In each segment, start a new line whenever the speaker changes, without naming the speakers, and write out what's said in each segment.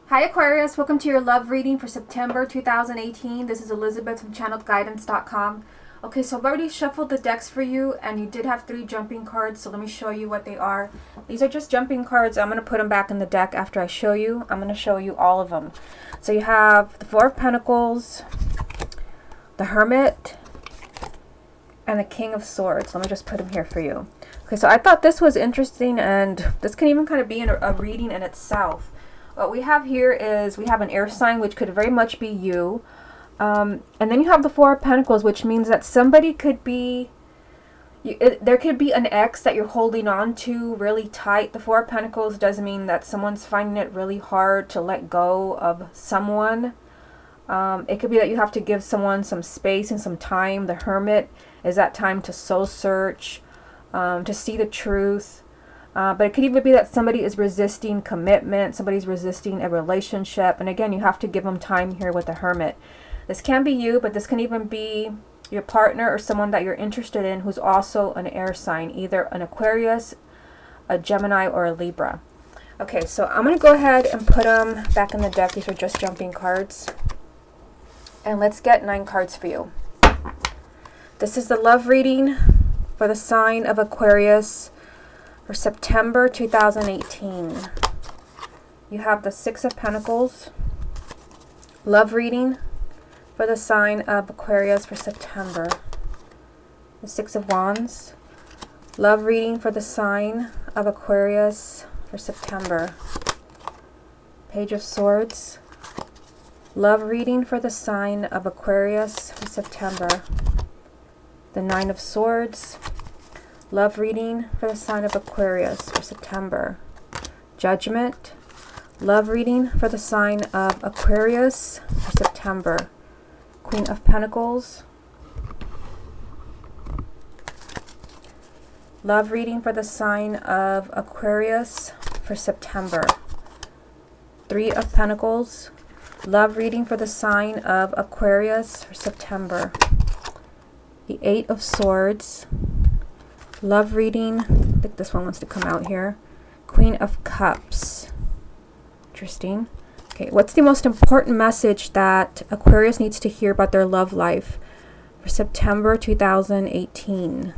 Hi Aquarius, welcome to your love reading for September 2018. This is Elizabeth from channeledguidance.com. Okay, so I've already shuffled the decks for you, and you did have 3 jumping cards, so let me show you what they are. These are just jumping cards. I'm going to put them back in the deck after I show you. I'm going to show you all of them. So you have the Four of Pentacles, the Hermit, and the King of Swords. Let me just put them here for you. Okay, so I thought this was interesting, and this can even kind of be a reading in itself. What we have here is we have an air sign, which could very much be you. And then you have the Four of Pentacles, which means that somebody could be, there could be an ex that you're holding on to really tight. The Four of Pentacles does mean that someone's finding it really hard to let go of someone. It could be that you have to give someone some space and some time. The Hermit is that time to soul search, to see the truth. But it could even be that somebody is resisting commitment, somebody's resisting a relationship. And again, you have to give them time here with the Hermit. This can be you, but this can even be your partner or someone that you're interested in who's also an air sign, either an Aquarius, a Gemini, or a Libra. Okay, so I'm going to go ahead and put them back in the deck. These are just jumping cards. And let's get 9 cards for you. This is the love reading for the sign of Aquarius for September 2018. You have the Six of Pentacles, love reading for the sign of Aquarius for September. The Six of Wands, love reading for the sign of Aquarius for September. Page of Swords, love reading for the sign of Aquarius for September. The Nine of Swords, love reading for the sign of Aquarius for September. Judgment, love reading for the sign of Aquarius for September. Queen of Pentacles, love reading for the sign of Aquarius for September. Three of Pentacles, love reading for the sign of Aquarius for September. The Eight of Swords, love reading, I think this one wants to come out here. Queen of Cups. Interesting. Okay, what's the most important message that Aquarius needs to hear about their love life for September 2018?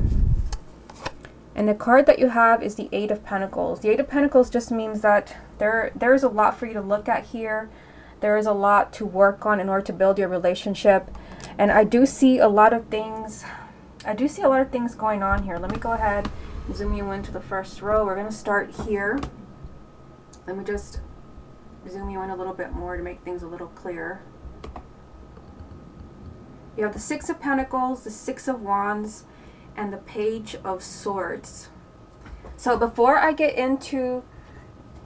And the card that you have is the Eight of Pentacles. The Eight of Pentacles just means that there is a lot for you to look at here. There is a lot to work on in order to build your relationship. And I do see a lot of things going on here. Let me go ahead and zoom you into the first row. We're going to start here. Let me just zoom you in a little bit more to make things a little clearer. You have the Six of Pentacles, the Six of Wands, and the Page of Swords. So before I get into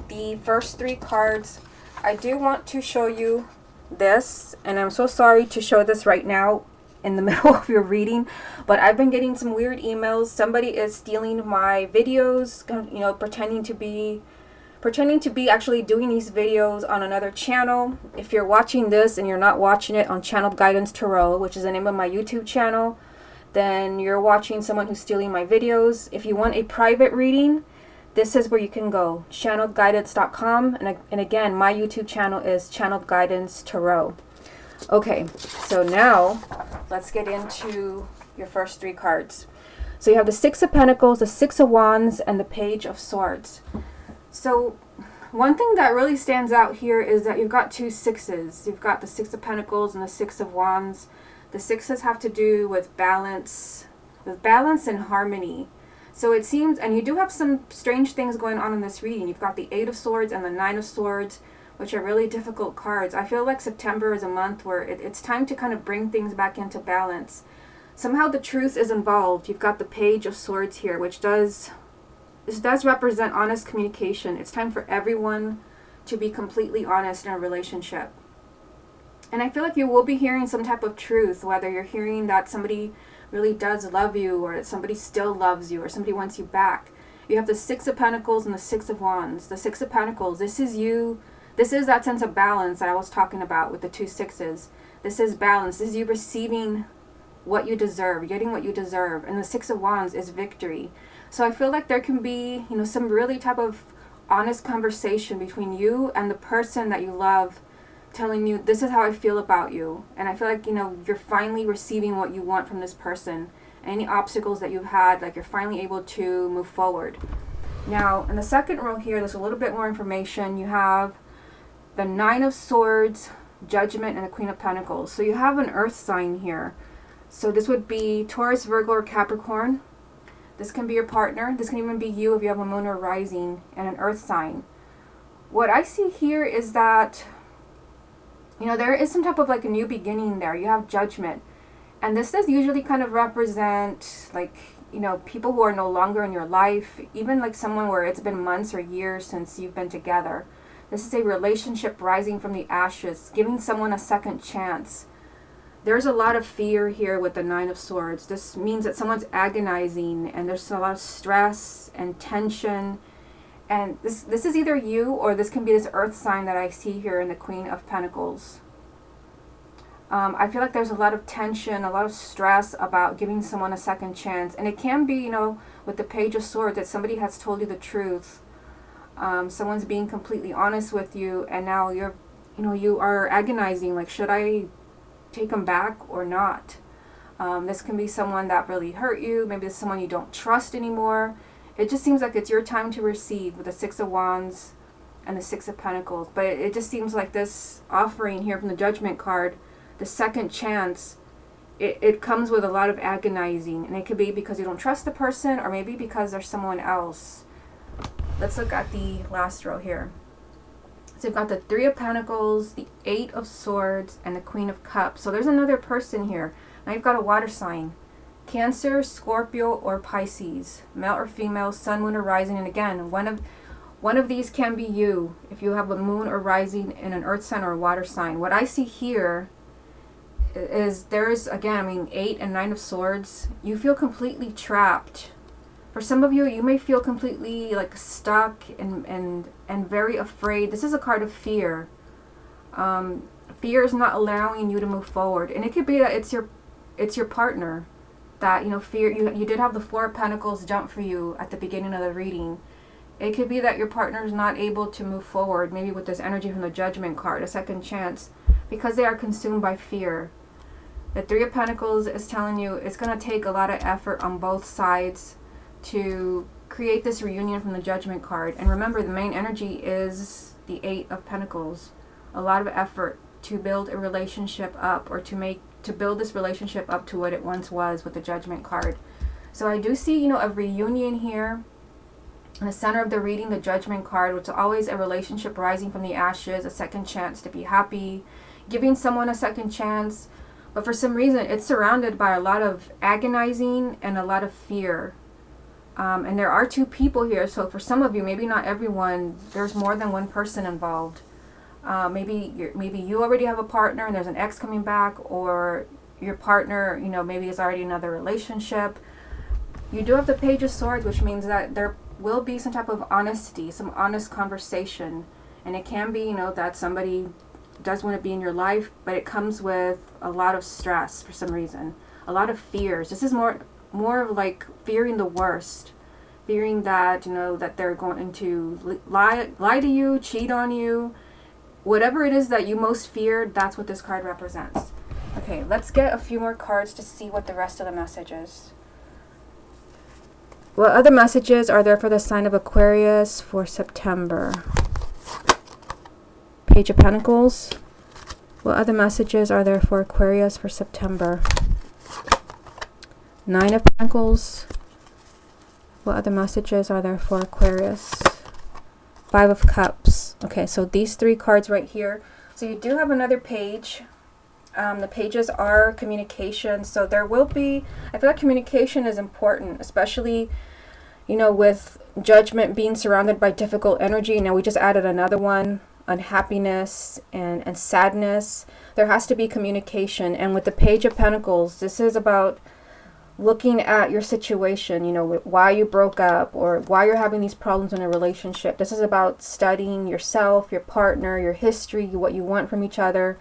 the first 3 cards, I do want to show you this, and I'm so sorry to show this right now in the middle of your reading, but I've been getting some weird emails. Somebody is stealing my videos, you know, pretending to be actually doing these videos on another channel. If you're watching this and you're not watching it on Channeled Guidance Tarot, which is the name of my YouTube channel, then you're watching someone who's stealing my videos. If you want a private reading, this is where you can go, channeledguidance.com. And again, my YouTube channel is Channeled Guidance Tarot. Okay, so now let's get into your first 3 cards. So you have the Six of Pentacles, the Six of Wands, and the Page of Swords. So one thing that really stands out here is that you've got 2 sixes. You've got the Six of Pentacles and the Six of Wands. The sixes have to do with balance and harmony. So it seems, and you do have some strange things going on in this reading. You've got the Eight of Swords and the Nine of Swords, which are really difficult cards. I feel like September is a month where it's time to kind of bring things back into balance. Somehow the truth is involved. You've got the Page of Swords here, which does represent honest communication. It's time for everyone to be completely honest in a relationship. And I feel like you will be hearing some type of truth, whether you're hearing that somebody really does love you, or that somebody still loves you, or somebody wants you back. You have the Six of Pentacles and the Six of Wands. The Six of Pentacles, this is you. This is that sense of balance that I was talking about with the 2 sixes. This is balance. This is you receiving what you deserve, getting what you deserve. And the Six of Wands is victory. So I feel like there can be, you know, some really type of honest conversation between you and the person that you love, telling you, this is how I feel about you. And I feel like, you know, you're finally receiving what you want from this person. Any obstacles that you've had, like you're finally able to move forward. Now, in the second row here, there's a little bit more information. You have the Nine of Swords, Judgment, and the Queen of Pentacles. So you have an earth sign here. So this would be Taurus, Virgo, or Capricorn. This can be your partner. This can even be you if you have a moon or rising and an earth sign. What I see here is that, you know, there is some type of like a new beginning there. You have Judgment. And this does usually kind of represent like, you know, people who are no longer in your life. Even like someone where it's been months or years since you've been together. This is a relationship rising from the ashes, giving someone a second chance. There's a lot of fear here with the Nine of Swords. This means that someone's agonizing and there's a lot of stress and tension. And this is either you or this can be this earth sign that I see here in the Queen of Pentacles. I feel like there's a lot of tension, a lot of stress about giving someone a second chance. And it can be, you know, with the Page of Swords that somebody has told you the truth. Someone's being completely honest with you and now you're, you know, you are agonizing. Like, should I take them back or not? This can be someone that really hurt you. Maybe it's someone you don't trust anymore. It just seems like it's your time to receive with the Six of Wands and the Six of Pentacles. But it just seems like this offering here from the Judgment card, the second chance, it comes with a lot of agonizing. And it could be because you don't trust the person or maybe because there's someone else. Let's look at the last row here. So you've got the Three of Pentacles, the Eight of Swords, and the Queen of Cups. So there's another person here. Now you've got a water sign. Cancer, Scorpio, or Pisces. Male or female, sun, moon, or rising. And again, one of these can be you if you have a moon or rising in an earth sign or a water sign. What I see here is there's, again, I mean, 8 and 9 of Swords. You feel completely trapped. For some of you, you may feel completely like stuck and very afraid. This is a card of fear. Fear is not allowing you to move forward. And it could be that it's your partner that, you know, fear. You did have the Four of Pentacles jump for you at the beginning of the reading. It could be that your partner is not able to move forward, maybe with this energy from the Judgment card, a second chance, because they are consumed by fear. The Three of Pentacles is telling you it's going to take a lot of effort on both sides to create this reunion from the Judgment card. And remember, the main energy is the Eight of Pentacles. A lot of effort to build a relationship up, or to build this relationship up to what it once was with the Judgment card. So I do see, you know, a reunion here. In the center of the reading, the Judgment card, which is always a relationship rising from the ashes, a second chance to be happy, giving someone a second chance. But for some reason, it's surrounded by a lot of agonizing and a lot of fear. And there are two people here, so for some of you, maybe not everyone, there's more than one person involved. Maybe you already have a partner and there's an ex coming back, or your partner, you know, maybe is already in another relationship. You do have the Page of Swords, which means that there will be some type of honesty, some honest conversation. And it can be, you know, that somebody does want to be in your life, but it comes with a lot of stress for some reason, a lot of fears. This is more of like fearing the worst, fearing that, you know, that they're going to lie to you, cheat on you. Whatever it is that you most fear, that's what this card represents. Okay, let's get a few more cards to see what the rest of the message is. What other messages are there for the sign of Aquarius for September? Page of Pentacles. What other messages are there for Aquarius for September? Nine of Pentacles. What other messages are there for Aquarius? Five of Cups. Okay, so these three cards right here. So you do have another page. The pages are communication. So there will be, I feel like communication is important, especially, you know, with Judgment being surrounded by difficult energy. Now we just added another one, unhappiness and sadness. There has to be communication. And with the Page of Pentacles, this is about looking at your situation, you know, why you broke up or why you're having these problems in a relationship. This is about studying yourself, your partner, your history, what you want from each other.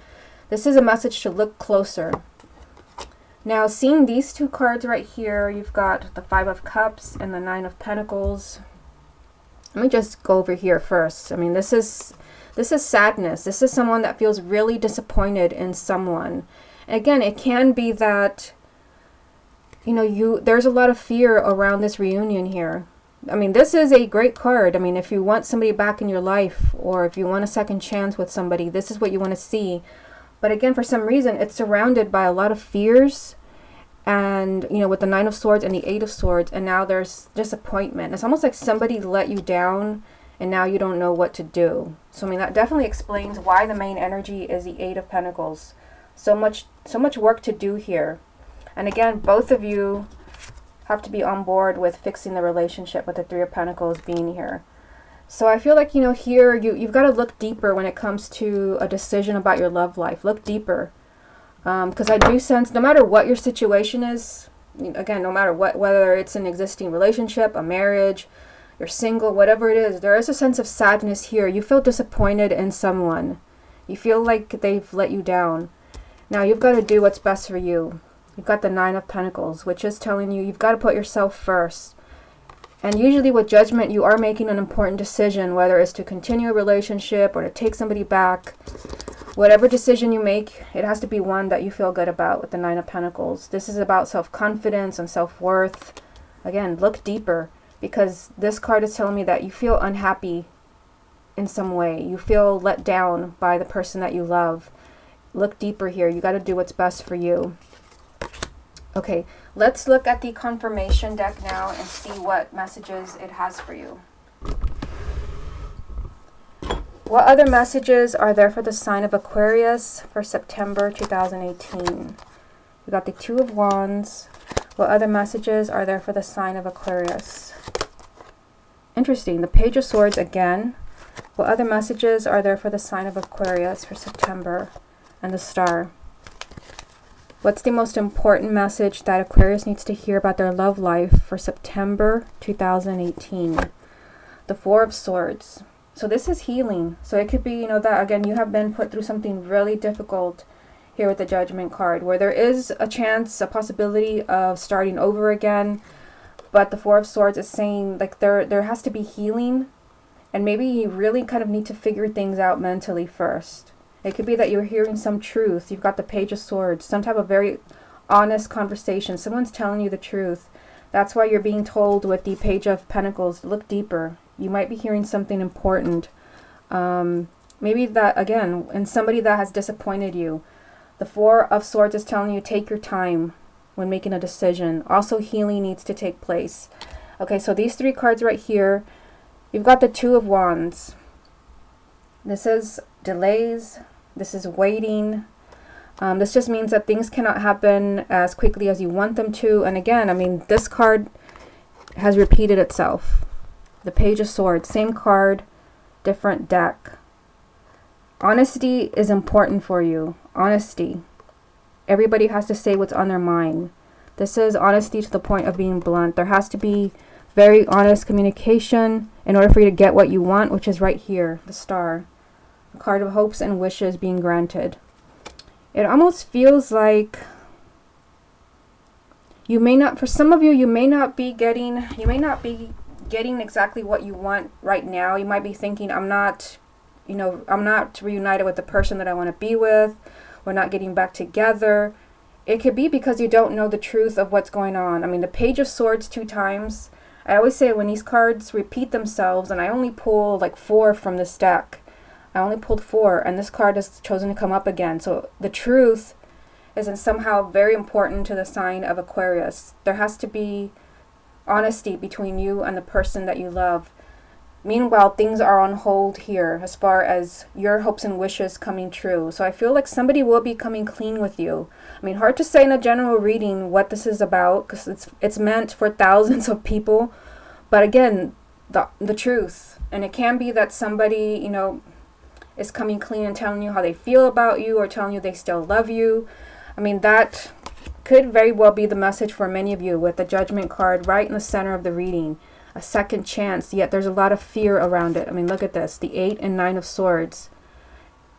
This is a message to look closer. Now, seeing these two cards right here, you've got the Five of Cups and the Nine of Pentacles. Let me just go over here first. I mean, this is sadness. This is someone that feels really disappointed in someone. Again, it can be that, you know, there's a lot of fear around this reunion here. I mean, this is a great card. I mean, if you want somebody back in your life, or if you want a second chance with somebody, this is what you want to see. But again, for some reason, it's surrounded by a lot of fears. And, you know, with the Nine of Swords and the Eight of Swords, and now there's disappointment. It's almost like somebody let you down, and now you don't know what to do. So, I mean, that definitely explains why the main energy is the Eight of Pentacles. So much work to do here. And again, both of you have to be on board with fixing the relationship, with the Three of Pentacles being here. So I feel like, you know, here you've got to look deeper when it comes to a decision about your love life. Look deeper. Because I do sense, no matter what your situation is, again, no matter what, whether it's an existing relationship, a marriage, you're single, whatever it is, there is a sense of sadness here. You feel disappointed in someone. You feel like they've let you down. Now you've got to do what's best for you. You've got the Nine of Pentacles, which is telling you you've got to put yourself first. And usually with Judgment, you are making an important decision, whether it's to continue a relationship or to take somebody back. Whatever decision you make, it has to be one that you feel good about with the Nine of Pentacles. This is about self-confidence and self-worth. Again, look deeper, because this card is telling me that you feel unhappy in some way. You feel let down by the person that you love. Look deeper here. You got to do what's best for you. Okay, let's look at the confirmation deck now and see what messages it has for you. What other messages are there for the sign of Aquarius for September 2018? We got the Two of Wands. What other messages are there for the sign of Aquarius? Interesting. The Page of Swords again. What other messages are there for the sign of Aquarius for September? And the Star. What's the most important message that Aquarius needs to hear about their love life for September 2018? The Four of Swords. So this is healing. So it could be, you know, that again, you have been put through something really difficult here with the Judgment card, where there is a chance, a possibility of starting over again. But the Four of Swords is saying, like, there has to be healing. And maybe you really kind of need to figure things out mentally first. It could be that you're hearing some truth. You've got the Page of Swords, some type of very honest conversation. Someone's telling you the truth. That's why you're being told with the Page of Pentacles, look deeper. You might be hearing something important. Maybe that, again, and somebody that has disappointed you. The Four of Swords is telling you take your time when making a decision. Also, healing needs to take place. Okay, so these three cards right here, you've got the Two of Wands. This is delays. This is waiting. This just means that things cannot happen as quickly as you want them to. And again, I mean, this card has repeated itself. The Page of Swords, same card, different deck. Honesty is important for you. Honesty. Everybody has to say what's on their mind. This is honesty to the point of being blunt. There has to be very honest communication in order for you to get what you want, which is right here, the Star. A card of hopes and wishes being granted. It almost feels like you may not, for some of you, you may not be getting exactly what you want right now. You might be thinking, I'm not reunited with the person that I want to be with. We're not getting back together. It could be because you don't know the truth of what's going on. I mean, the Page of Swords 2 times. I always say when these cards repeat themselves, and I only pull like 4 from this deck. I only pulled 4, and this card has chosen to come up again. So the truth is somehow very important to the sign of Aquarius. There has to be honesty between you and the person that you love. Meanwhile, things are on hold here as far as your hopes and wishes coming true. So I feel like somebody will be coming clean with you. I mean, hard to say in a general reading what this is about, because it's meant for thousands of people. But again, the truth. And it can be that somebody, you know, is coming clean and telling you how they feel about you, or telling you they still love you. I mean, that could very well be the message for many of you with the Judgment card right in the center of the reading. A second chance, yet there's a lot of fear around it. I mean, look at this, the 8 and 9 of Swords.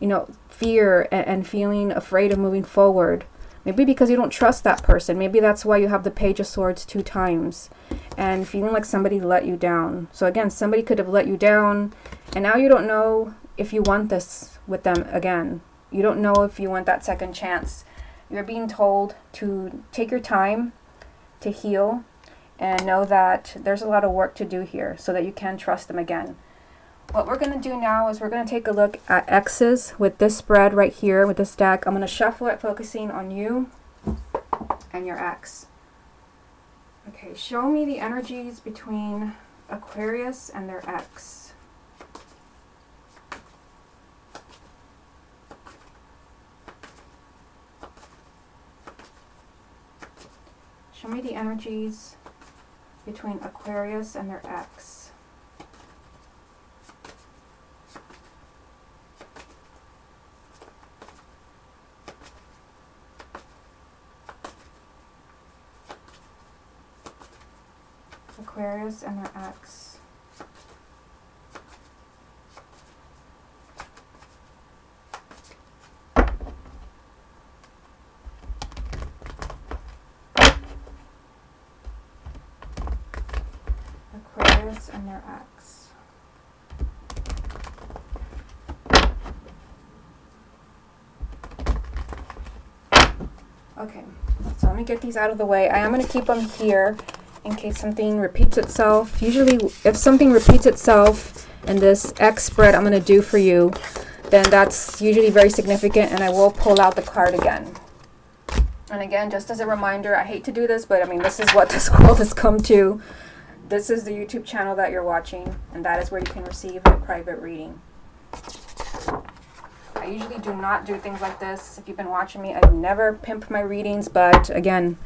You know, fear and feeling afraid of moving forward. Maybe because you don't trust that person. Maybe that's why you have the Page of Swords 2 times. And feeling like somebody let you down. So again, somebody could have let you down. And now you don't know if you want this with them again. You don't know if you want that second chance. You're being told to take your time to heal. And know that there's a lot of work to do here so that you can trust them again. What we're going to do now is we're going to take a look at X's with this spread right here with this deck. I'm going to shuffle it, focusing on you and your X. Okay, show me the energies between Aquarius and their X. Show me the energies between Aquarius and their X. Aquarius and their X. Aquarius and their X. Okay, so let me get these out of the way. I am going to keep them here in case something repeats itself. Usually if something repeats itself in this X spread I'm going to do for you, then that's usually very significant, and I will pull out the card again. And again, just as a reminder, I hate to do this, but I mean, this is what this world has come to. This is the YouTube channel that you're watching, and that is where you can receive a private reading. I usually do not do things like this. If you've been watching me, I've never pimped my readings, but again,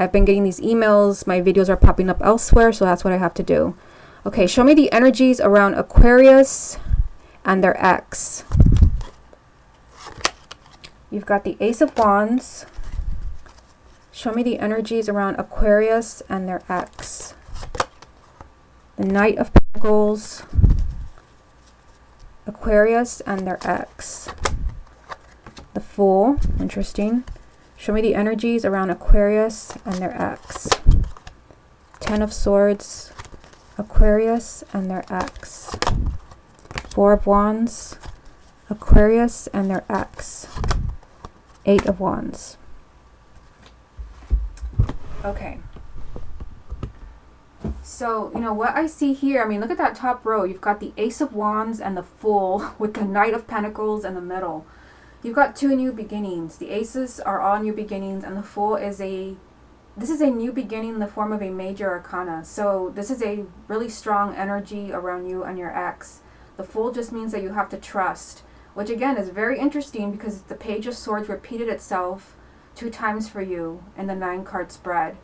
I've been getting these emails. My videos are popping up elsewhere, so that's what I have to do. Okay, show me the energies around Aquarius and their X. You've got the Ace of Wands. Show me the energies around Aquarius and their X. The Knight of Pentacles. Aquarius and their X. The Fool. Interesting. Show me the energies around Aquarius and their X. Ten of Swords, Aquarius and their X. Four of Wands, Aquarius and their X. Eight of Wands. Okay. So, you know, what I see here, I mean, look at that top row. You've got the Ace of Wands and the Fool with the Knight of Pentacles in the middle. You've got two new beginnings. The aces are all new beginnings, and the Fool is this is a new beginning in the form of a major arcana. So this is a really strong energy around you and your ex. The Fool just means that you have to trust, which again is very interesting because the Page of Swords repeated itself 2 times for you in the 9-card spread.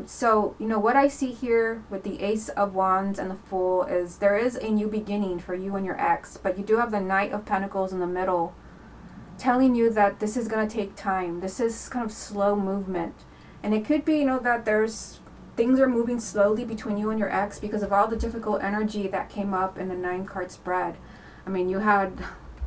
So, you know, what I see here with the Ace of Wands and the Fool is there is a new beginning for you and your ex, but you do have the Knight of Pentacles in the middle, telling you that this is going to take time. This is kind of slow movement. And it could be, you know, that things are moving slowly between you and your ex because of all the difficult energy that came up in the 9-card spread. I mean, you had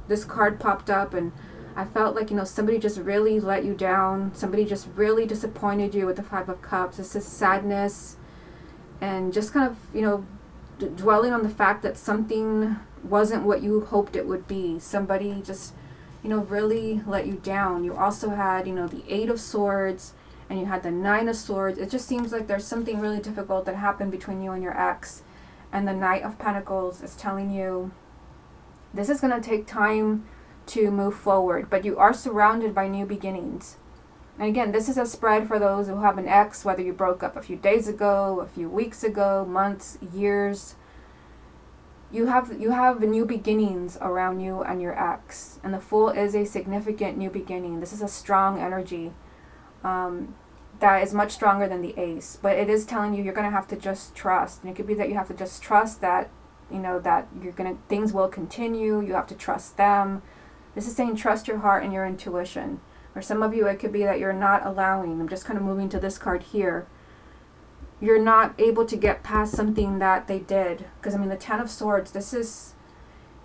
this card popped up, and I felt like, you know, somebody just really let you down. Somebody just really disappointed you with the 5 of Cups. This is sadness and just kind of, you know, dwelling on the fact that something wasn't what you hoped it would be. Somebody just, you know, really let you down. You also had, you know, the 8 of Swords and you had the 9 of Swords. It just seems like there's something really difficult that happened between you and your ex. And the Knight of Pentacles is telling you this is going to take time to move forward, but you are surrounded by new beginnings. And again, this is a spread for those who have an ex, whether you broke up a few days ago, a few weeks ago, months, years. You have new beginnings around you and your ex, and the Fool is a significant new beginning. This is a strong energy that is much stronger than the Ace, but it is telling you you're going to have to just trust. And it could be that you have to just trust that, you know, that things will continue. You have to trust them. This is saying trust your heart and your intuition. For some of you, it could be that you're not allowing. I'm just kind of moving to this card here. You're not able to get past something that they did. Because, I mean, the 10 of Swords, this is,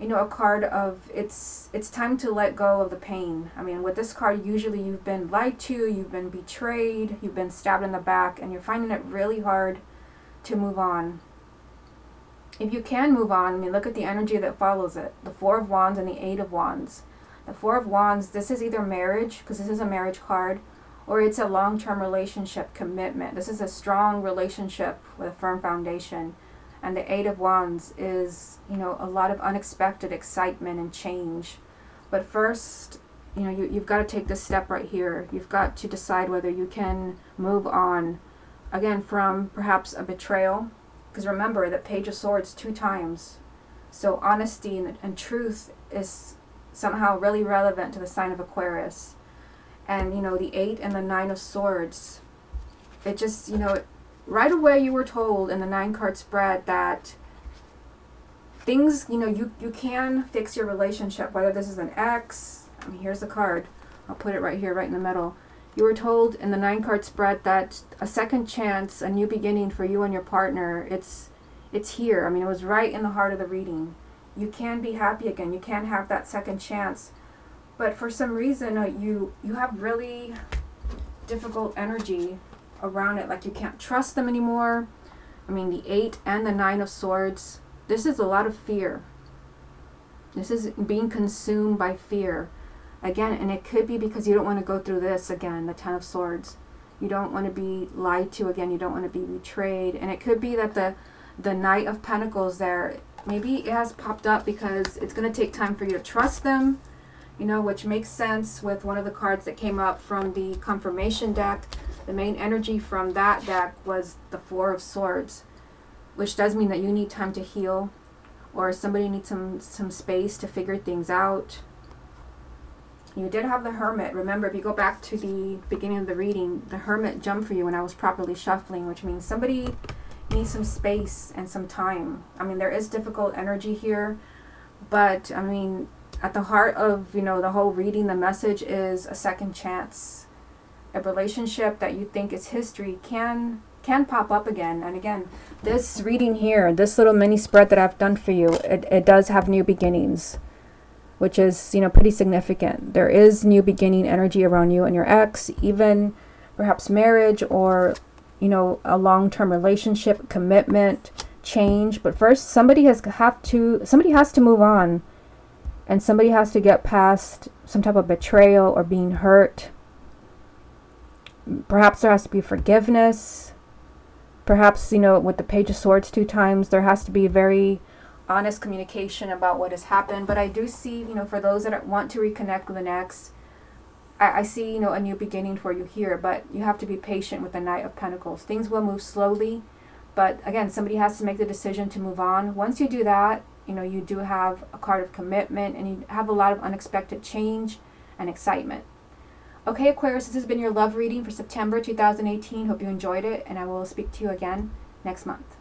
you know, a card of it's time to let go of the pain. I mean, with this card, usually you've been lied to, you've been betrayed, you've been stabbed in the back, and you're finding it really hard to move on. If you can move on, I mean, look at the energy that follows it. The Four of Wands and the Eight of Wands. The Four of Wands, this is either marriage, because this is a marriage card, or it's a long-term relationship commitment. This is a strong relationship with a firm foundation. And the Eight of Wands is, you know, a lot of unexpected excitement and change. But first, you know, you've got to take this step right here. You've got to decide whether you can move on, again, from perhaps a betrayal. Because remember, the Page of Swords 2 times. So honesty and truth is somehow really relevant to the sign of Aquarius. And, you know, the 8 and the 9 of Swords, it just, you know, right away you were told in the 9-card spread that things, you know, you can fix your relationship, whether this is an ex. I mean, here's the card. I'll put it right here, right in the middle. You were told in the 9-card spread that a second chance, a new beginning for you and your partner, it's here. I mean, it was right in the heart of the reading. You can be happy again. You can have that second chance. But for some reason, you have really difficult energy around it. Like you can't trust them anymore. I mean, the 8 and the 9 of Swords, this is a lot of fear. This is being consumed by fear. Again, and it could be because you don't want to go through this again, the 10 of Swords. You don't want to be lied to again. You don't want to be betrayed. And it could be that the Knight of Pentacles there, maybe it has popped up because it's going to take time for you to trust them, you know, which makes sense with one of the cards that came up from the confirmation deck. The main energy from that deck was the 4 of Swords, which does mean that you need time to heal, or somebody needs some space to figure things out. You did have the Hermit. Remember, if you go back to the beginning of the reading, the Hermit jumped for you when I was properly shuffling, which means somebody needs some space and some time. I mean, there is difficult energy here, but I mean, at the heart of, you know, the whole reading, the message is a second chance. A relationship that you think is history can pop up again. And again, this reading here, this little mini spread that I've done for you, it does have new beginnings, which is, you know, pretty significant. There is new beginning energy around you and your ex, even perhaps marriage or, you know, a long-term relationship, commitment, change. But first, somebody has to move on, and somebody has to get past some type of betrayal or being hurt. Perhaps there has to be forgiveness. Perhaps, you know, with the Page of Swords 2 times, there has to be very honest communication about what has happened. But I do see, you know, for those that want to reconnect with an ex, I see, you know, a new beginning for you here. But you have to be patient with the Knight of Pentacles. Things will move slowly. But again, somebody has to make the decision to move on. Once you do that, you know, you do have a card of commitment, and you have a lot of unexpected change and excitement. Okay, Aquarius, this has been your love reading for September 2018. Hope you enjoyed it, and I will speak to you again next month.